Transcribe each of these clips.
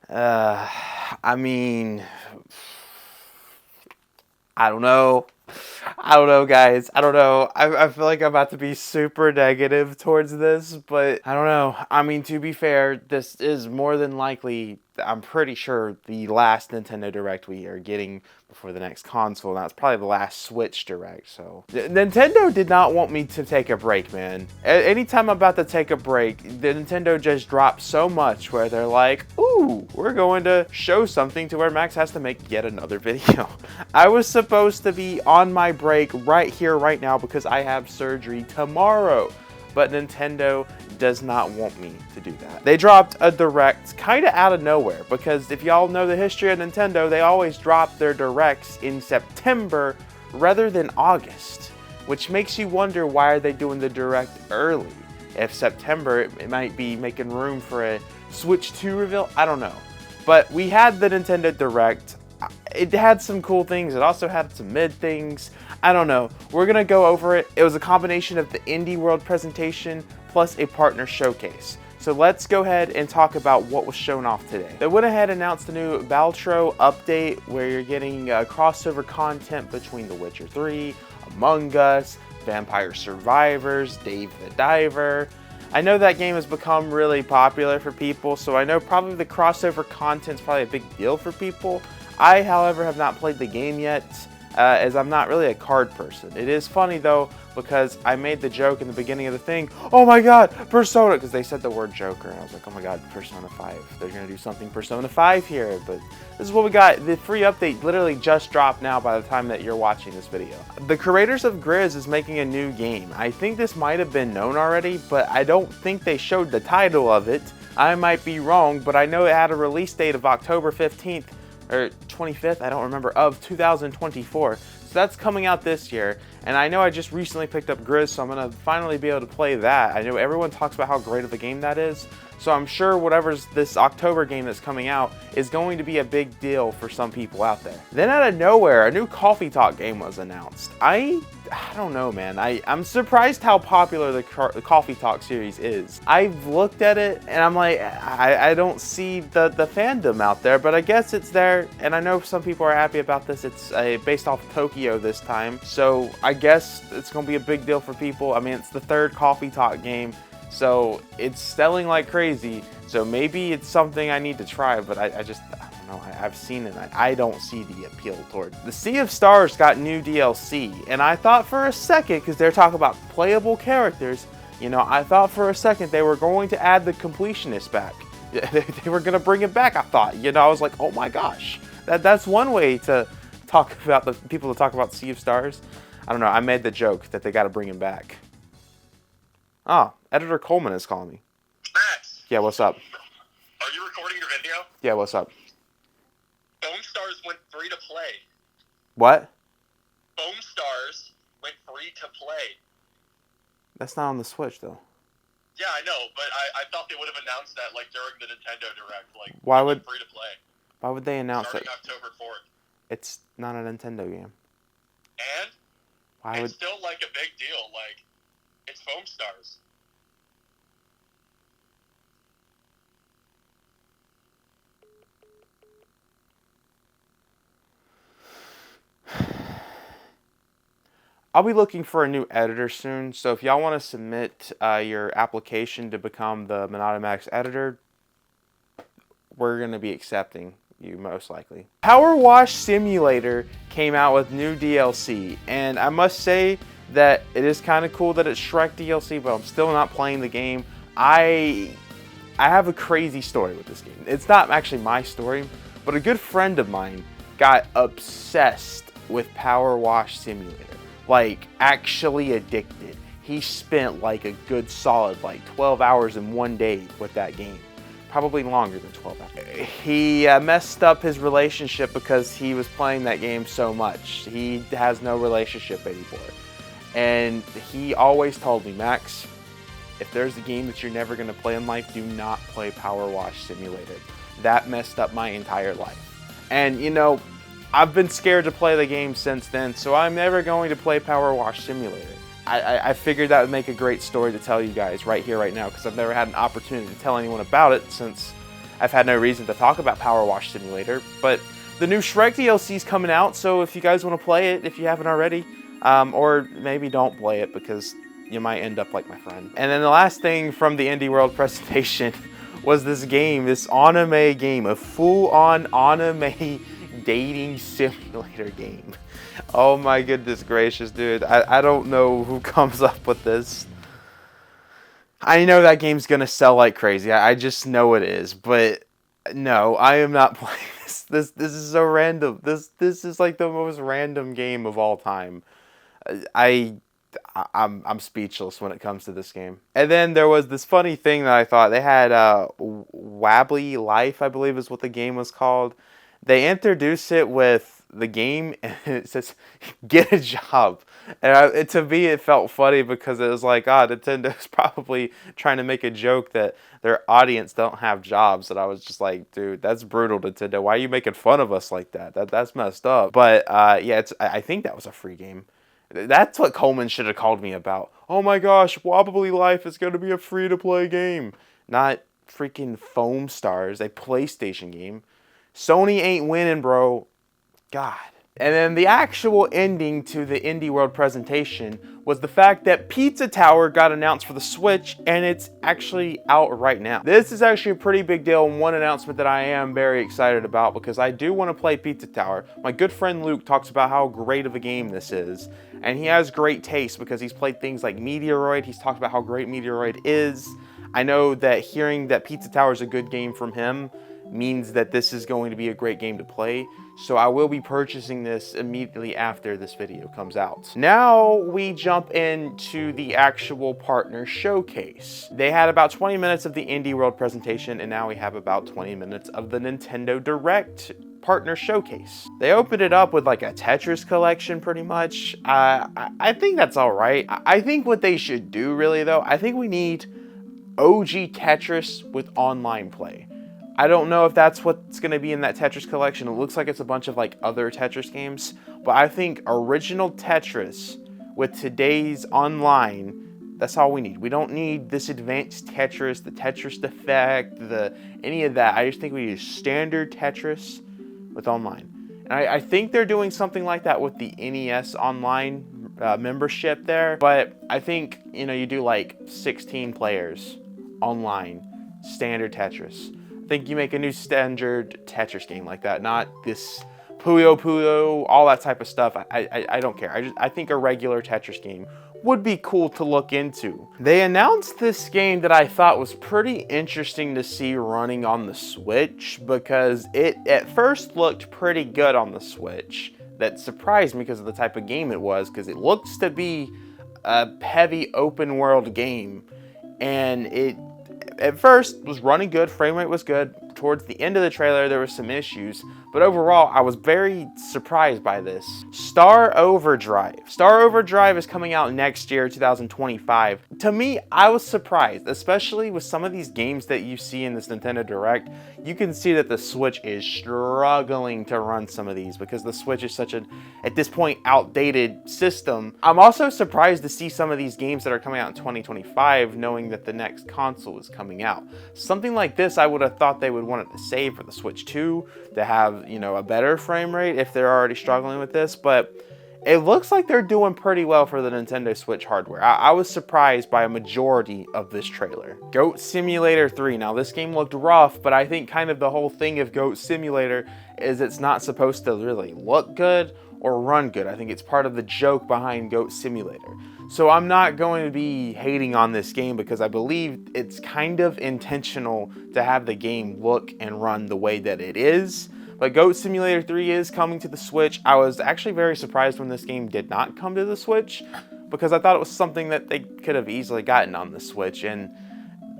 I mean, I don't know. I don't know, guys. I don't know. I feel like I'm about to be super negative towards this, but I don't know. I mean, to be fair, this is more than likely, I'm pretty sure, the last Nintendo Direct we are getting before the next console. That's probably the last Switch Direct, so. Nintendo did not want me to take a break, man. Anytime I'm about to take a break, the Nintendo just drops so much where they're like, ooh, we're going to show something to where Max has to make yet another video. I was supposed to be on my break right here, right now, because I have surgery tomorrow. But Nintendo does not want me to do that. They dropped a Direct kind of out of nowhere, because if y'all know the history of Nintendo, they always drop their Directs in September rather than August, which makes you wonder, why are they doing the Direct early? If September, it might be making room for a Switch 2 reveal, I don't know. But we had the Nintendo Direct. It had some cool things. It also had some mid things. I don't know. We're going to go over it. It was a combination of the Indie World presentation plus a partner showcase. So let's go ahead and talk about what was shown off today. They went ahead and announced a new Baltro update where you're getting crossover content between The Witcher 3, Among Us, Vampire Survivors, Dave the Diver. I know that game has become really popular for people, so I know probably the crossover content is probably a big deal for people. I, however, have not played the game yet, as I'm not really a card person. It is funny, though, because I made the joke in the beginning of the thing, oh my god, Persona, because they said the word Joker, and I was like, oh my god, Persona 5. They're going to do something Persona 5 here, but this is what we got. The free update literally just dropped now by the time that you're watching this video. The creators of Grizz is making a new game. I think this might have been known already, but I don't think they showed the title of it. I might be wrong, but I know it had a release date of October 15th, or 25th, I don't remember, of 2024. So that's coming out this year. And I know I just recently picked up Grizz, so I'm going to finally be able to play that. I know everyone talks about how great of a game that is. So I'm sure whatever's this October game that's coming out is going to be a big deal for some people out there. Then out of nowhere, a new Coffee Talk game was announced. I don't know, man. I'm surprised how popular the Coffee Talk series is. I've looked at it and I'm like, I don't see the fandom out there, but I guess it's there. And I know some people are happy about this. It's based off Tokyo this time. So I guess it's going to be a big deal for people. I mean, it's the third Coffee Talk game. So it's selling like crazy, so maybe it's something I need to try, but I don't know, I've seen it, I don't see the appeal toward it. The Sea of Stars got new DLC, and I thought for a second, because they're talking about playable characters, you know, I thought for a second they were going to add the completionist back. They were going to bring it back, I thought. You know, I was like, oh my gosh, that's one way to talk about the people to talk about Sea of Stars. I don't know, I made the joke that they got to bring him back. Oh, Editor Coleman is calling me. Max. Yeah, what's up? Are you recording your video? Yeah, what's up? Foam Stars went free to play. What? Foam Stars went free to play. That's not on the Switch, though. Yeah, I know, but I thought they would have announced that like during the Nintendo Direct, like why would free to play. Why would they announce starting it? October 4th. It's not a Nintendo game. And why it's would still like a big deal. Like it's Foam Stars. I'll be looking for a new editor soon, so if y'all want to submit your application to become the MONADO Max editor, we're going to be accepting you most likely. Power Wash Simulator came out with new DLC, and I must say that it is kind of cool that it's Shrek DLC, but I'm still not playing the game. I have a crazy story with this game. It's not actually my story, but a good friend of mine got obsessed with Power Wash Simulator. Like, actually addicted. He spent like a good solid like 12 hours in one day with that game. Probably longer than 12 hours. He messed up his relationship because he was playing that game so much. He has no relationship anymore. And he always told me, Max, if there's a game that you're never going to play in life, do not play Power Wash Simulator. That messed up my entire life. And you know, I've been scared to play the game since then, so I'm never going to play Power Wash Simulator. I figured that would make a great story to tell you guys right here, right now, because I've never had an opportunity to tell anyone about it since I've had no reason to talk about Power Wash Simulator, but the new Shrek DLC is coming out, so if you guys want to play it, if you haven't already, or maybe don't play it because you might end up like my friend. And then the last thing from the Indie World presentation was this game, this anime game, a full-on anime dating simulator game. Oh my goodness gracious, dude. I don't know who comes up with this. I know that game's gonna sell like crazy. I just know it is, but no, I am not playing this. This is so random. This is like the most random game of all time. I'm speechless when it comes to this game. And then there was this funny thing that I thought they had. Wabbly Life, I believe, is what the game was called. They introduced it with the game, and it says, "Get a job." And to me, it felt funny because it was like, Nintendo's probably trying to make a joke that their audience don't have jobs. And I was just like, dude, that's brutal, Nintendo. Why are you making fun of us like that? That's messed up. But yeah, I think that was a free game. That's what Coleman should have called me about. Oh my gosh, Wobbly Life is going to be a free-to-play game. Not freaking Foam Stars, a PlayStation game. Sony ain't winning, bro. God. And then the actual ending to the Indie World presentation was the fact that Pizza Tower got announced for the Switch, and it's actually out right now. This is actually a pretty big deal, and one announcement that I am very excited about because I do want to play Pizza Tower. My good friend Luke talks about how great of a game this is, and he has great taste because he's played things like Meteoroid. He's talked about how great Meteoroid is. I know that hearing that Pizza Tower is a good game from him means that this is going to be a great game to play. So I will be purchasing this immediately after this video comes out. Now we jump into the actual partner showcase. They had about 20 minutes of the Indie World presentation, and now we have about 20 minutes of the Nintendo Direct partner showcase. They opened it up with like a Tetris Collection pretty much. I think that's all right. I think what they should do really though, I think we need OG Tetris with online play. I don't know if that's what's going to be in that Tetris Collection. It looks like it's a bunch of like other Tetris games, but I think original Tetris with today's online, that's all we need. We don't need this advanced Tetris, the Tetris effect, any of that. I just think we need standard Tetris with online. And I think they're doing something like that with the NES Online membership there, but I think, you do like 16 players online, standard Tetris. I think you make a new standard Tetris game like that, not this Puyo Puyo, all that type of stuff. I don't care. I think a regular Tetris game would be cool to look into. They announced this game that I thought was pretty interesting to see running on the Switch because it at first looked pretty good on the Switch. That surprised me because of the type of game it was, because it looks to be a heavy open world game, and it at first was running good, frame rate was good. Towards the end of the trailer there were some issues, but overall I was very surprised by this. Star Overdrive. Star Overdrive is coming out next year, 2025. To me, I was surprised, especially with some of these games that you see in this Nintendo Direct. You can see that the Switch is struggling to run some of these because the Switch is such an, at this point, outdated system. I'm also surprised to see some of these games that are coming out in 2025, knowing that the next console is coming out. Something like this, I would have thought they would want it to save for the Switch 2 to have, a better frame rate if they're already struggling with this, but it looks like they're doing pretty well for the Nintendo Switch hardware. I was surprised by a majority of this trailer. Goat Simulator 3. Now this game looked rough, but I think kind of the whole thing of Goat Simulator is it's not supposed to really look good or run good. I think it's part of the joke behind Goat Simulator. So I'm not going to be hating on this game because I believe it's kind of intentional to have the game look and run the way that it is. But Goat Simulator 3 is coming to the Switch. I was actually very surprised when this game did not come to the Switch because I thought it was something that they could have easily gotten on the Switch, and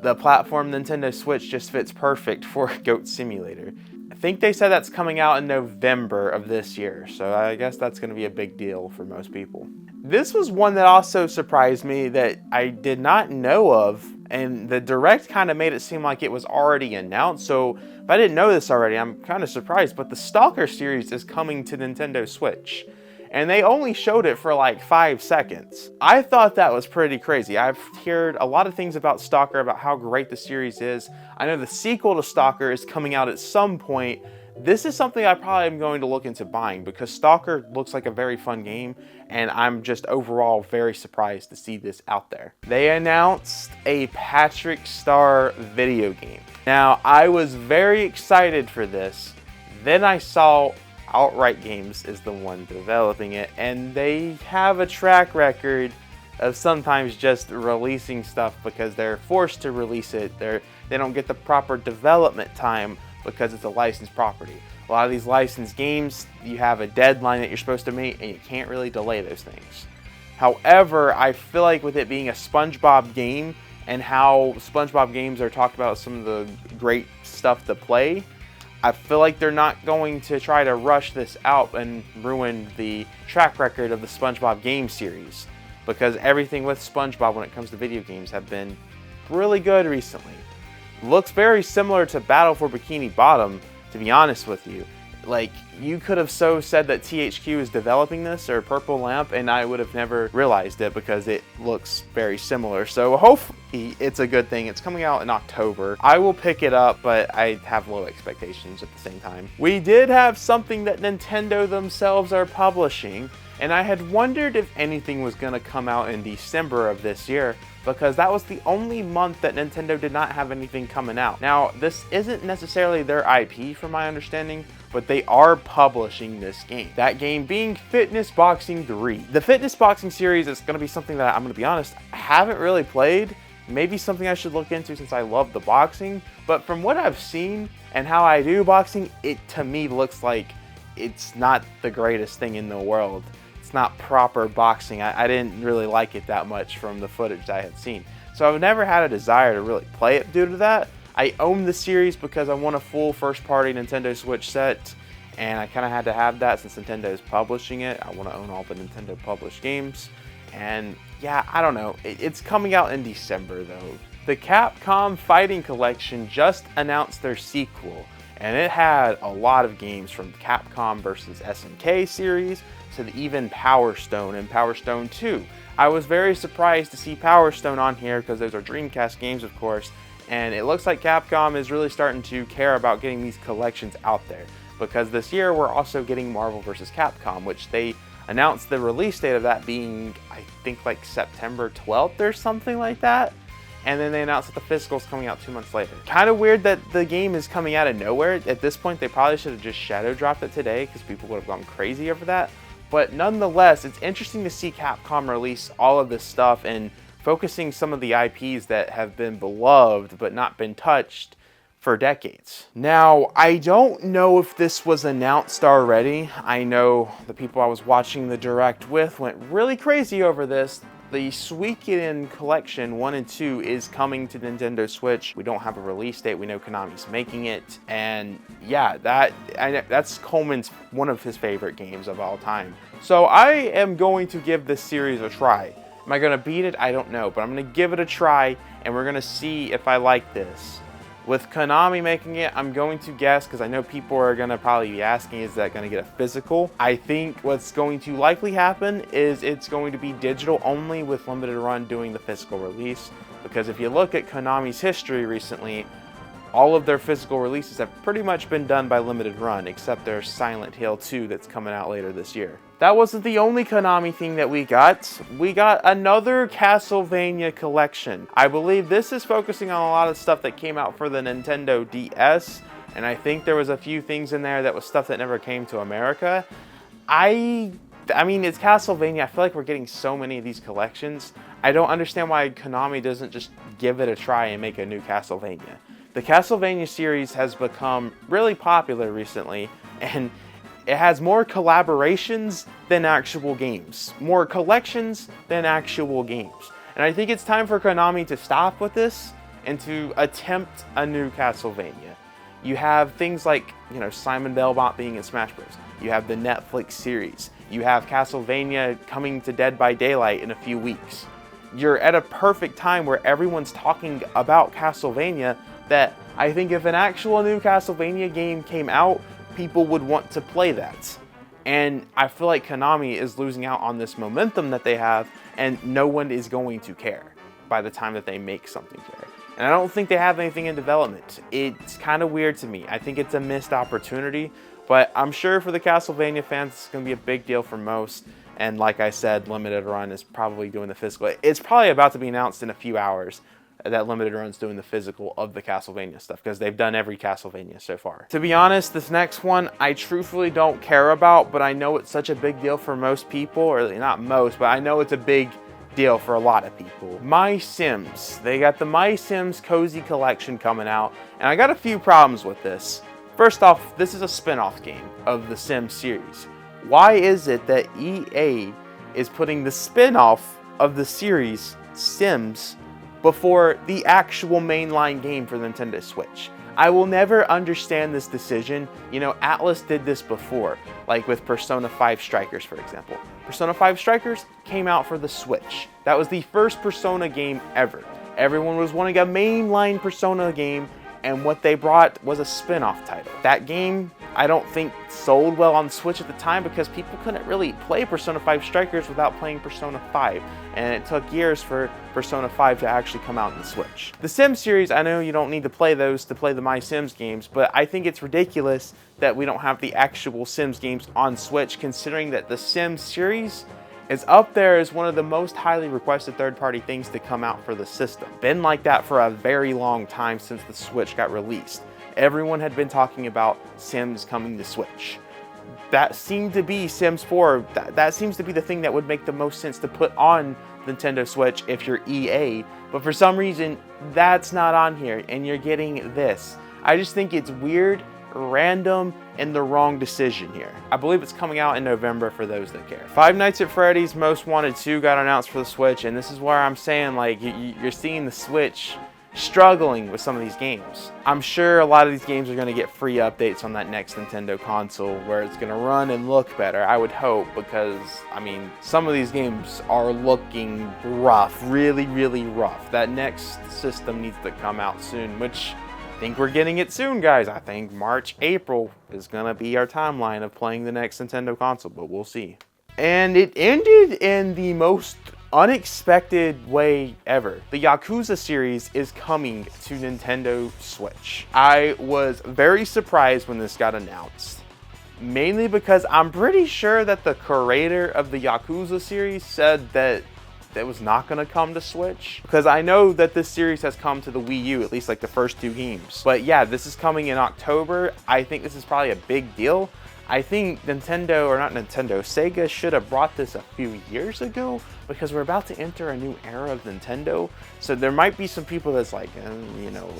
the platform Nintendo Switch just fits perfect for Goat Simulator. I think they said that's coming out in November of this year, so I guess that's going to be a big deal for most people. This was one that also surprised me that I did not know of, and the Direct kind of made it seem like it was already announced, so if I didn't know this already, I'm kind of surprised, but the Stalker series is coming to Nintendo Switch. and they only showed it for like 5 seconds. I thought that was pretty crazy. I've heard a lot of things about Stalker, about how great the series is. I know the sequel to Stalker is coming out at some point. This is something I probably am going to look into buying because Stalker looks like a very fun game, and I'm just overall very surprised to see this out there. They announced a Patrick Star video game. Now, I was very excited for this. Then I saw Outright Games is the one developing it, and they have a track record of sometimes just releasing stuff because they're forced to release it. They don't get the proper development time because it's a licensed property. A lot of these licensed games, you have a deadline that you're supposed to meet and you can't really delay those things. However, I feel like with it being a SpongeBob game and how SpongeBob games are talked about as some of the great stuff to play, I feel like they're not going to try to rush this out and ruin the track record of the SpongeBob game series, because everything with SpongeBob when it comes to video games have been really good recently. Looks very similar to Battle for Bikini Bottom, to be honest with you. Like, you could have so said that THQ is developing this, or Purple Lamp, and I would have never realized it because it looks very similar. So hopefully it's a good thing. It's coming out in October. I will pick it up, but I have low expectations at the same time. We did have something that Nintendo themselves are publishing, and I had wondered if anything was going to come out in December of this year, because that was the only month that Nintendo did not have anything coming out. Now, this isn't necessarily their IP from my understanding, but they are publishing this game. That game being Fitness Boxing 3. The Fitness Boxing series is going to be something that, I'm going to be honest, I haven't really played. Maybe something I should look into since I love the boxing. But from what I've seen and how I do boxing, it to me looks like it's not the greatest thing in the world. It's not proper boxing. I didn't really like it that much from the footage I had seen. So I've never had a desire to really play it due to that. I own the series because I want a full first-party Nintendo Switch set, and I kind of had to have that since Nintendo is publishing it. I want to own all the Nintendo published games. And yeah, I don't know. It's coming out in December though. The Capcom Fighting Collection just announced their sequel, and it had a lot of games from Capcom vs. SNK series to even Power Stone and Power Stone 2. I was very surprised to see Power Stone on here because those are Dreamcast games, of course, and it looks like Capcom is really starting to care about getting these collections out there, because this year we're also getting Marvel vs. Capcom, which they announced the release date of that being, I think, like September 12th or something like that. And then they announced that the physical's coming out 2 months later. Kind of weird that the game is coming out of nowhere. At this point, they probably should have just shadow dropped it today because people would have gone crazy over that. But nonetheless, it's interesting to see Capcom release all of this stuff and focusing some of the IPs that have been beloved but not been touched for decades. Now, I don't know if this was announced already. I know the people I was watching the Direct with went really crazy over this. The Suikoden Collection 1 and 2 is coming to Nintendo Switch. We don't have a release date. We know Konami's making it. And yeah, that's Coleman's one of his favorite games of all time. So I am going to give this series a try. Am I going to beat it? I don't know. But I'm going to give it a try, and we're going to see if I like this. With Konami making it, I'm going to guess, because I know people are going to probably be asking, is that going to get a physical? I think what's going to likely happen is it's going to be digital only, with Limited Run doing the physical release. Because if you look at Konami's history recently, all of their physical releases have pretty much been done by Limited Run, except their Silent Hill 2 that's coming out later this year. That wasn't the only Konami thing that we got. We got another Castlevania collection. I believe this is focusing on a lot of stuff that came out for the Nintendo DS, and I think there was a few things in there that was stuff that never came to America. I mean, it's Castlevania. I feel like we're getting so many of these collections. I don't understand why Konami doesn't just give it a try and make a new Castlevania. The Castlevania series has become really popular recently, and it has more collaborations than actual games. More collections than actual games. And I think it's time for Konami to stop with this and to attempt a new Castlevania. You have things like, Simon Belmont being in Smash Bros. You have the Netflix series. You have Castlevania coming to Dead by Daylight in a few weeks. You're at a perfect time where everyone's talking about Castlevania, that I think if an actual new Castlevania game came out, people would want to play that. And I feel like Konami is losing out on this momentum that they have, and no one is going to care by the time that they make something here. And I don't think they have anything in development. It's kind of weird to me. I think it's a missed opportunity, but I'm sure for the Castlevania fans, it's going to be a big deal for most. And like I said, Limited Run is probably doing the physical. It's probably about to be announced in a few hours that Limited Run's doing the physical of the Castlevania stuff, because they've done every Castlevania so far. To be honest, this next one I truthfully don't care about, but I know it's such a big deal for most people, or not most, but I know it's a big deal for a lot of people. My Sims. They got the My Sims Cozy Collection coming out, and I got a few problems with this. First off, this is a spin-off game of the Sims series. Why is it that EA is putting the spin-off of the series Sims before the actual mainline game for the Nintendo Switch? I will never understand this decision. You know, Atlas did this before, like with Persona 5 Strikers, for example. Persona 5 Strikers came out for the Switch. That was the first Persona game ever. Everyone was wanting a mainline Persona game, and what they brought was a spin-off title. That game, I don't think sold well on Switch at the time because people couldn't really play Persona 5 Strikers without playing Persona 5. And it took years for Persona 5 to actually come out on the Switch. The Sims series, I know you don't need to play those to play the My Sims games, but I think it's ridiculous that we don't have the actual Sims games on Switch, considering that the Sims series is up there as one of the most highly requested third-party things to come out for the system. Been like that for a very long time since the Switch got released. Everyone had been talking about Sims coming to Switch. That seemed to be Sims 4. That seems to be the thing that would make the most sense to put on Nintendo Switch if you're EA. But for some reason, that's not on here, and you're getting this. I just think it's weird, random, and the wrong decision here. I believe it's coming out in November for those that care. Five Nights at Freddy's Most Wanted 2 got announced for the Switch, and this is where I'm saying, like, you're seeing the Switch struggling with some of these games. I'm sure a lot of these games are going to get free updates on that next Nintendo console where it's going to run and look better, I would hope, because, I mean, some of these games are looking rough, really, really rough. That next system needs to come out soon, which I think we're getting it soon, guys. I think March, April is going to be our timeline of playing the next Nintendo console, but we'll see. And it ended in the most unexpected way ever. The Yakuza series is coming to Nintendo Switch. I was very surprised when this got announced, mainly because I'm pretty sure that the creator of the Yakuza series said that it was not going to come to Switch, because I know that this series has come to the Wii U, at least like the first two games. But yeah, this is coming in October. I think this is probably a big deal. I think Sega should have brought this a few years ago, because we're about to enter a new era of Nintendo. So there might be some people that's like, you know,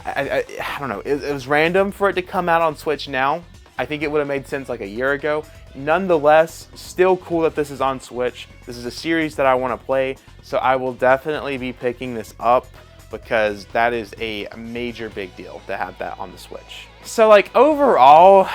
I don't know. It was random for it to come out on Switch now. I think it would have made sense like a year ago. Nonetheless, still cool that this is on Switch. This is a series that I want to play, so I will definitely be picking this up, because that is a major big deal to have that on the Switch. So like overall,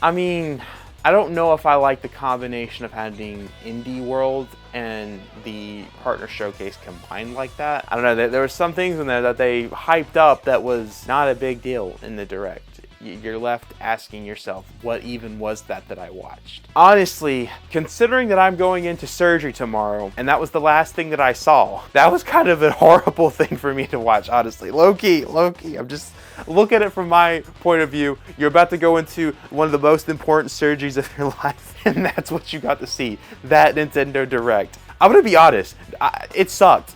I mean, I don't know if I like the combination of having Indie World and the Partner Showcase combined like that. I don't know, there were some things in there that they hyped up that was not a big deal in the Direct. You're left asking yourself, what even was that I watched? Honestly, considering that I'm going into surgery tomorrow, and that was the last thing that I saw, that was kind of a horrible thing for me to watch, honestly. Low-key, I'm just look at it from my point of view. You're about to go into one of the most important surgeries of your life, and that's what you got to see, that Nintendo Direct. I'm gonna be honest, it sucked.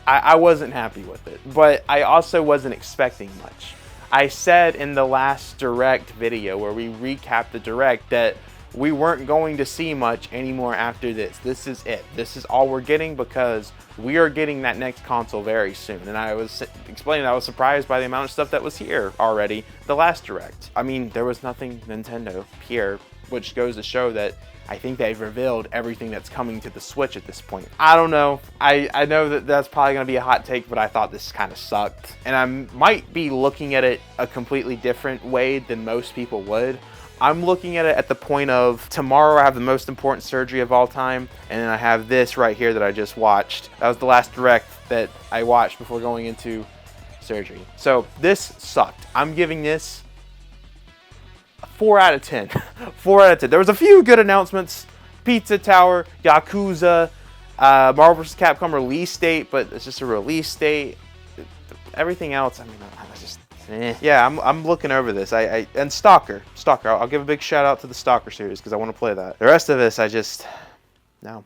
I wasn't happy with it, but I also wasn't expecting much. I said in the last Direct video where we recapped the Direct that we weren't going to see much anymore after this. This is it. This is all we're getting, because we are getting that next console very soon. And I was explaining I was surprised by the amount of stuff that was here already the last Direct. I mean, there was nothing Nintendo here, which goes to show that I think they've revealed everything that's coming to the Switch at this point. I don't know. I know that that's probably going to be a hot take, but I thought this kind of sucked. And I might be looking at it a completely different way than most people would. I'm looking at it at the point of tomorrow I have the most important surgery of all time, and then I have this right here that I just watched. That was the last Direct that I watched before going into surgery. So this sucked. I'm giving this 4 out of 10. 4 out of 10. There was a few good announcements. Pizza Tower, Yakuza, Marvel vs. Capcom release date, but it's just a release date. Everything else, I mean, I just, yeah, I'm looking over this. And Stalker. I'll give a big shout out to the Stalker series because I want to play that. The rest of this, I just, no.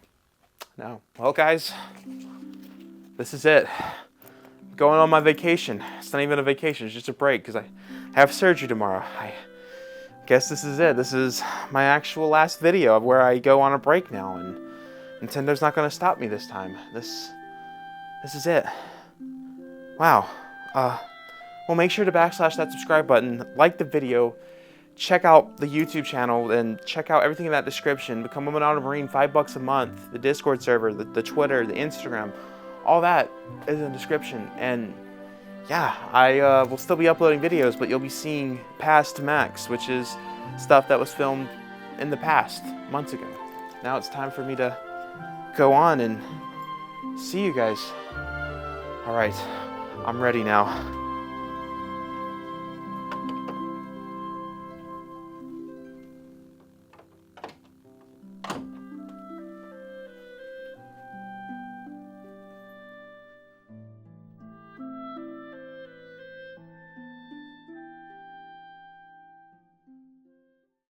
Well, guys, this is it. Going on my vacation. It's not even a vacation, it's just a break because I have surgery tomorrow. I guess this is it. This is my actual last video of where I go on a break now, and Nintendo's not going to stop me this time. This is it. Wow. Well, make sure to backslash that subscribe button, like the video, check out the YouTube channel, and check out everything in that description. Become a MONADO Marine, $5 a month. The Discord server, the Twitter, the Instagram, all that is in the description. And yeah, I will still be uploading videos, but you'll be seeing past Max, which is stuff that was filmed in the past, months ago. Now it's time for me to go on and see you guys. All right, I'm ready now.